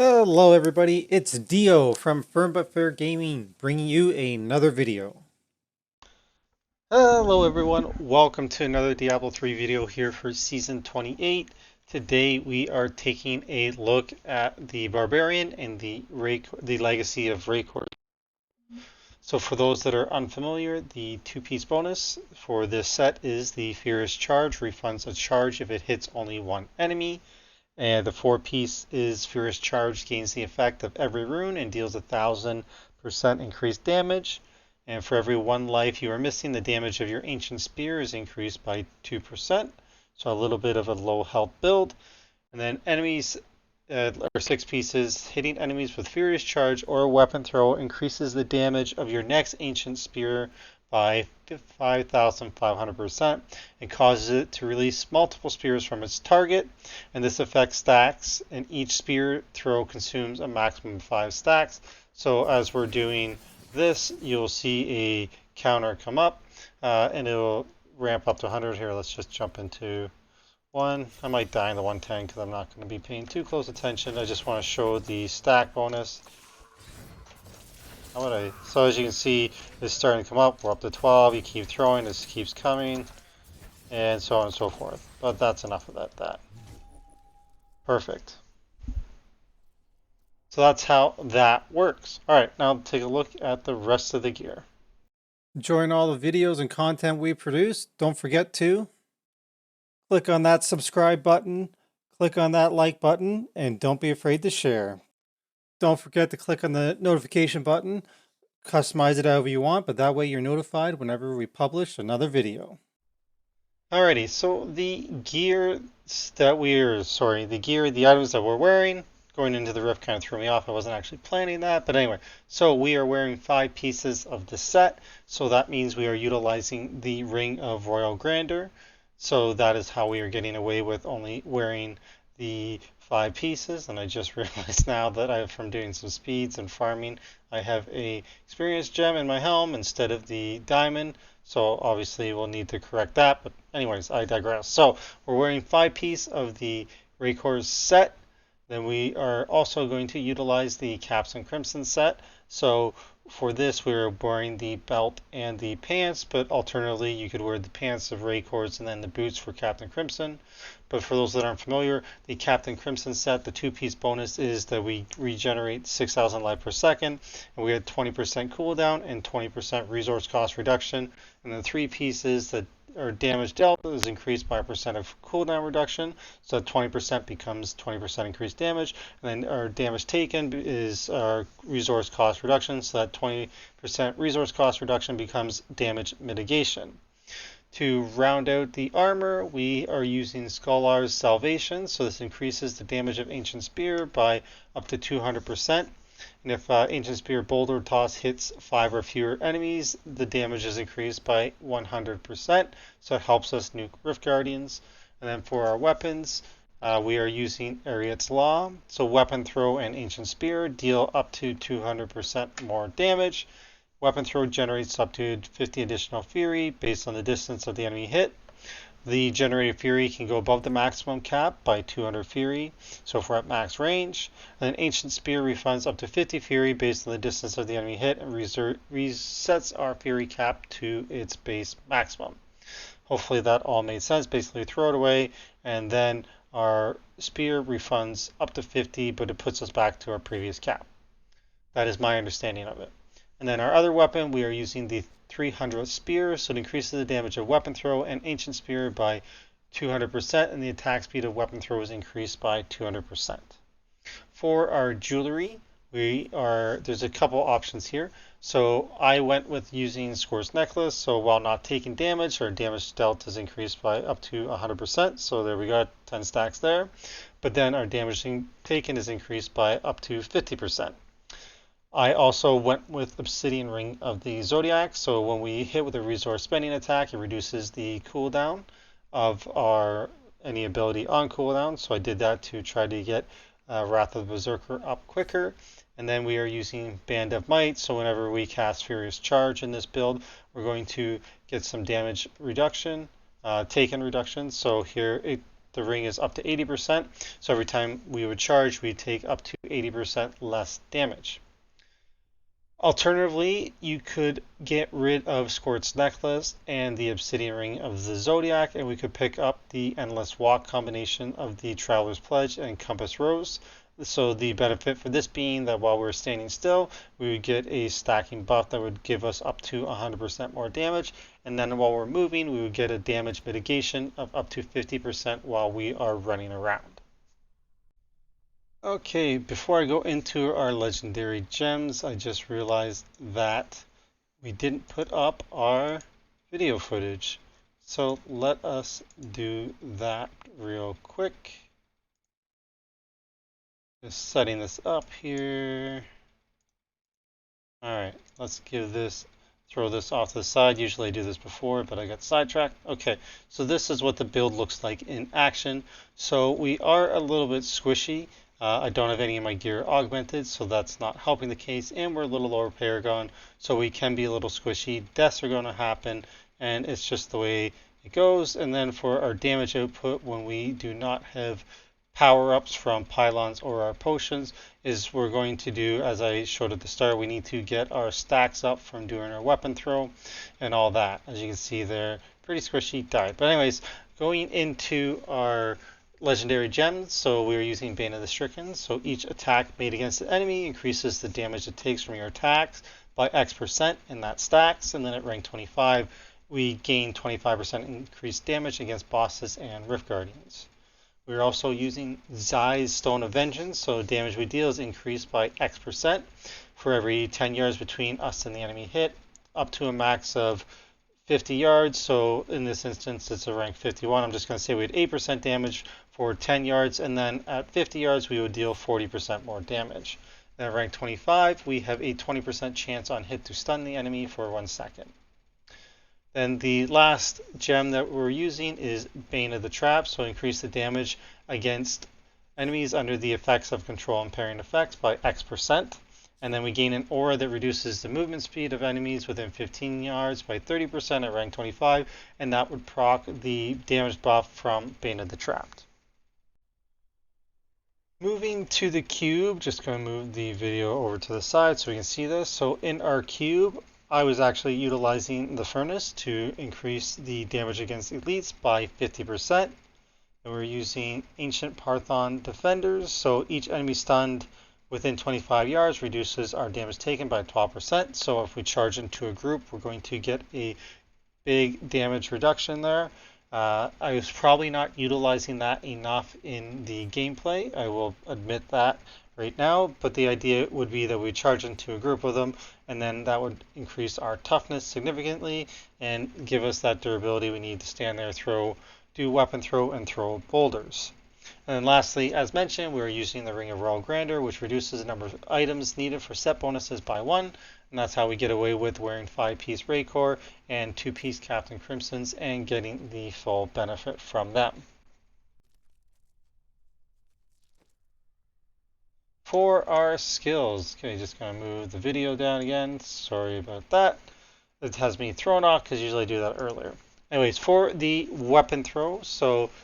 Hello everybody, it's Dio from Firm But Fair Gaming, bringing you another video. Hello everyone, welcome to another Diablo 3 video here for Season 28. Today we are taking a look at the Barbarian and the Legacy of Raekor. So for those that are unfamiliar, the two-piece bonus for this set is the Furious Charge, refunds a charge if it hits only one enemy. And the four-piece is Furious Charge, gains the effect of every rune and deals 1,000% increased damage. And for every one life you are missing, the damage of your Ancient Spear is increased by 2%. So a little bit of a low health build. And then enemies are six pieces. Hitting enemies with Furious Charge or Weapon Throw increases the damage of your next Ancient Spear by 5,500% and causes it to release multiple spears from its target. And this effect stacks, and each spear throw consumes a maximum of 5 stacks. So as we're doing this, you'll see a counter come up and it'll ramp up to 100 here. Let's just jump into one. I might die in the 110 because I'm not going to be paying too close attention. I just want to show the stack bonus. How would I? So as you can see, it's starting to come up. We're up to 12. You keep throwing, this keeps coming, and so on and so forth. But that's enough of that. Perfect. So that's how that works. All right, now take a look at the rest of the gear. Enjoying all the videos and content we produce, don't forget to click on that subscribe button, click on that like button, and don't be afraid to share. Don't forget to click on the notification button, customize it however you want, but that way you're notified whenever we publish another video. Alrighty, so the items that we're wearing, going into the rift kind of threw me off. I wasn't actually planning that, but anyway. So we are wearing 5 pieces of the set, so that means we are utilizing the Ring of Royal Grandeur. So that is how we are getting away with only wearing the 5 pieces. And I just realized now that from doing some speeds and farming, I have a experience gem in my helm instead of the diamond. So obviously we'll need to correct that. But anyways, I digress. So we're wearing 5 pieces of the Raekor's set. Then we are also going to utilize the Caps and Crimson set. So for this, we're wearing the belt and the pants, but alternatively, you could wear the pants of Raekor's and then the boots for Captain Crimson. But for those that aren't familiar, the Captain Crimson set, the two-piece bonus is that we regenerate 6,000 life per second, and we had 20% cooldown and 20% resource cost reduction. And the three pieces that our damage dealt is increased by a percent of cooldown reduction, so 20% becomes 20% increased damage, and then our damage taken is our resource cost reduction, so that 20% resource cost reduction becomes damage mitigation. To round out the armor, we are using Scholar's Salvation, so this increases the damage of Ancient Spear by up to 200%. And if Ancient Spear Boulder Toss hits 5 or fewer enemies, the damage is increased by 100%, so it helps us nuke Rift Guardians. And then for our weapons, we are using Ariet's Law, so Weapon Throw and Ancient Spear deal up to 200% more damage. Weapon Throw generates up to 50 additional Fury based on the distance of the enemy hit. The generated Fury can go above the maximum cap by 200 Fury, so if we're at max range. And then Ancient Spear refunds up to 50 Fury based on the distance of the enemy hit and resets our Fury cap to its base maximum. Hopefully that all made sense. Basically throw it away, and then our Spear refunds up to 50, but it puts us back to our previous cap. That is my understanding of it. And then our other weapon, we are using the 300 Spear, so it increases the damage of Weapon Throw and Ancient Spear by 200%, and the attack speed of Weapon Throw is increased by 200%. For our jewelry, there's a couple options here. So I went with using Score's Necklace, so while not taking damage, our damage dealt is increased by up to 100%, so there we got 10 stacks there. But then our damage taken is increased by up to 50%. I also went with Obsidian Ring of the Zodiac, so when we hit with a resource spending attack, it reduces the cooldown of any ability on cooldown, so I did that to try to get Wrath of the Berserker up quicker. And then we are using Band of Might, so whenever we cast Furious Charge in this build, we're going to get some damage reduction, taken reduction. So here it the ring is up to 80%. So every time we would charge, we take up to 80% less damage. Alternatively, you could get rid of Squirt's Necklace and the Obsidian Ring of the Zodiac, and we could pick up the Endless Walk combination of the Traveler's Pledge and Compass Rose. So the benefit for this being that while we're standing still, we would get a stacking buff that would give us up to 100% more damage. And then while we're moving, we would get a damage mitigation of up to 50% while we are running around. Okay, before I go into our legendary gems, I just realized that we didn't put up our video footage. So let us do that real quick. Just setting this up here. Alright, let's throw this off to the side. Usually I do this before, but I got sidetracked. Okay, so this is what the build looks like in action. So we are a little bit squishy. I don't have any of my gear augmented, so that's not helping the case. And we're a little lower Paragon, so we can be a little squishy. Deaths are going to happen, and it's just the way it goes. And then for our damage output, when we do not have power-ups from pylons or our potions, is we're going to do, as I showed at the start, we need to get our stacks up from doing our weapon throw and all that. As you can see there, pretty squishy, died. But anyways, going into our legendary gems, so we're using Bane of the Stricken. So each attack made against the enemy increases the damage it takes from your attacks by X%, and that stacks. And then at rank 25, we gain 25% increased damage against bosses and Rift Guardians. We're also using Zai's Stone of Vengeance, so damage we deal is increased by X% for every 10 yards between us and the enemy hit, up to a max of 50 yards. So in this instance, it's a rank 51. I'm just going to say we had 8% damage for 10 yards, and then at 50 yards, we would deal 40% more damage. Then at rank 25, we have a 20% chance on hit to stun the enemy for 1 second. Then the last gem that we're using is Bane of the Trap, so increase the damage against enemies under the effects of control and parrying effects by X%. And then we gain an aura that reduces the movement speed of enemies within 15 yards by 30% at rank 25, and that would proc the damage buff from Bane of the Trapped. Moving to the cube, just going to move the video over to the side so we can see this. So in our cube, I was actually utilizing the furnace to increase the damage against elites by 50%. And we're using Ancient Parthon Defenders, so each enemy stunned within 25 yards reduces our damage taken by 12%. So if we charge into a group, we're going to get a big damage reduction there. I was probably not utilizing that enough in the gameplay. I will admit that right now, but the idea would be that we charge into a group of them, and then that would increase our toughness significantly and give us that durability we need to stand there, do weapon throw, and throw boulders. And then lastly, as mentioned, we're using the Ring of Royal Grandeur, which reduces the number of items needed for set bonuses by 1, and that's how we get away with wearing 5-piece Raekor and 2-piece Captain Crimsons and getting the full benefit from them. For our skills, okay, just going to move the video down again. Sorry about that. It has me thrown off because usually I do that earlier. Anyways, for the weapon throw, for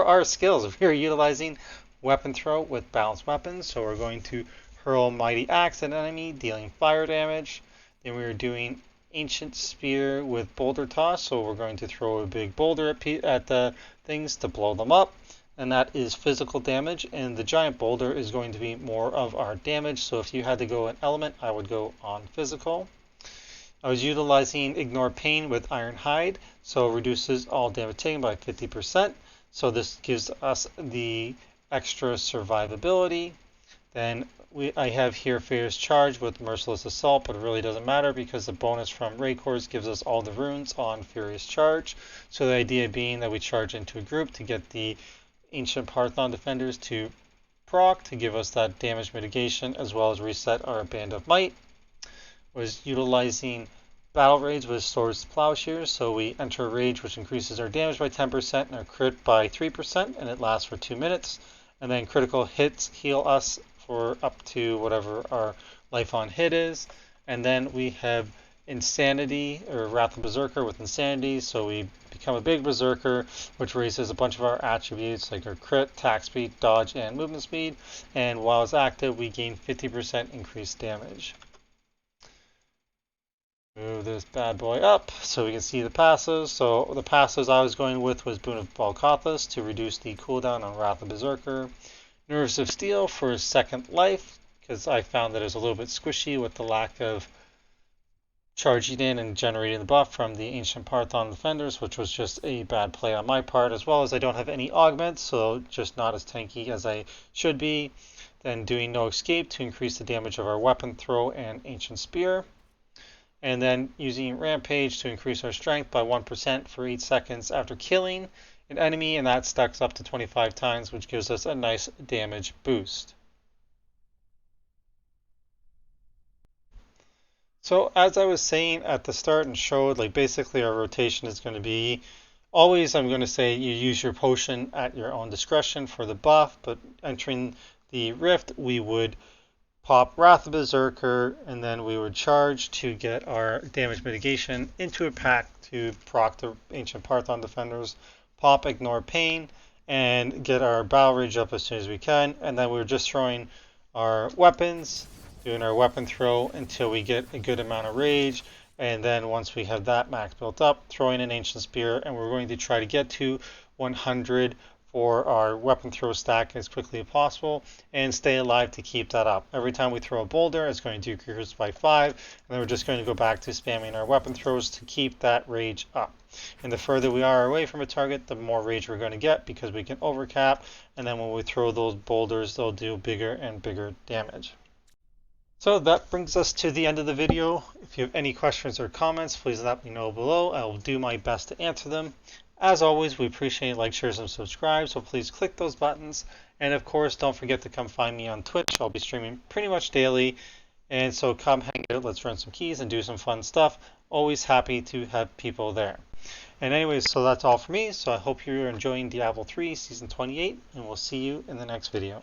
our skills, we are utilizing weapon throw with balanced weapons. So we're going to hurl Mighty Axe at an enemy, dealing fire damage. Then we are doing Ancient Spear with Boulder Toss. So we're going to throw a big boulder at the things to blow them up. And that is physical damage, and the giant boulder is going to be more of our damage. So if you had to go an element, I would go on physical. I was utilizing Ignore Pain with Iron Hide, so it reduces all damage taken by 50%. So this gives us the extra survivability. Then I have here Fierce Charge with Merciless Assault, but it really doesn't matter because the bonus from Raekor's gives us all the runes on Furious Charge. So the idea being that we charge into a group to get the Ancient Parthon Defenders to proc to give us that damage mitigation as well as reset our Band of Might. Was utilizing Battle Rage with Swords to Plowshares, so we enter a rage which increases our damage by 10% and our crit by 3%, and it lasts for 2 minutes. And then critical hits heal us for up to whatever our life on hit is. And then we have Insanity, or Wrath of Berserker with Insanity, so we become a big Berserker, which raises a bunch of our attributes like our crit, attack speed, dodge, and movement speed, and while it's active, we gain 50% increased damage. Move this bad boy up so we can see the passives. So the passives I was going with was Boon of Balkathas to reduce the cooldown on Wrath of Berserker, Nerves of Steel for second life, because I found that it was a little bit squishy with the lack of charging in and generating the buff from the Ancient Parthon Defenders, which was just a bad play on my part, as well as I don't have any augments, so just not as tanky as I should be. Then doing No Escape to increase the damage of our Weapon Throw and Ancient Spear. And then using Rampage to increase our strength by 1% for 8 seconds after killing an enemy, and that stacks up to 25 times, which gives us a nice damage boost. So as I was saying at the start and showed, like basically our rotation is going to be always, I'm going to say you use your potion at your own discretion for the buff, but entering the rift we would pop Wrath of Berserker, and then we would charge to get our damage mitigation into a pack to proc the Ancient Parthon Defenders, pop Ignore Pain, and get our Battle Rage up as soon as we can, and then we were just throwing our weapons, doing our weapon throw until we get a good amount of rage, and then once we have that max built up, throwing an Ancient Spear, and we're going to try to get to 100 for our weapon throw stack as quickly as possible and stay alive to keep that up. Every time we throw a boulder, it's going to decrease by 5, and then we're just going to go back to spamming our weapon throws to keep that rage up. And the further we are away from a target, the more rage we're going to get because we can overcap, and then when we throw those boulders, they'll do bigger and bigger damage. So that brings us to the end of the video. If you have any questions or comments, please let me know below. I will do my best to answer them. As always, we appreciate like, shares, and subscribe, so please click those buttons. And of course, don't forget to come find me on Twitch. I'll be streaming pretty much daily. And so come hang out, let's run some keys and do some fun stuff. Always happy to have people there. And anyways, so that's all for me. So I hope you're enjoying Diablo 3 Season 28, and we'll see you in the next video.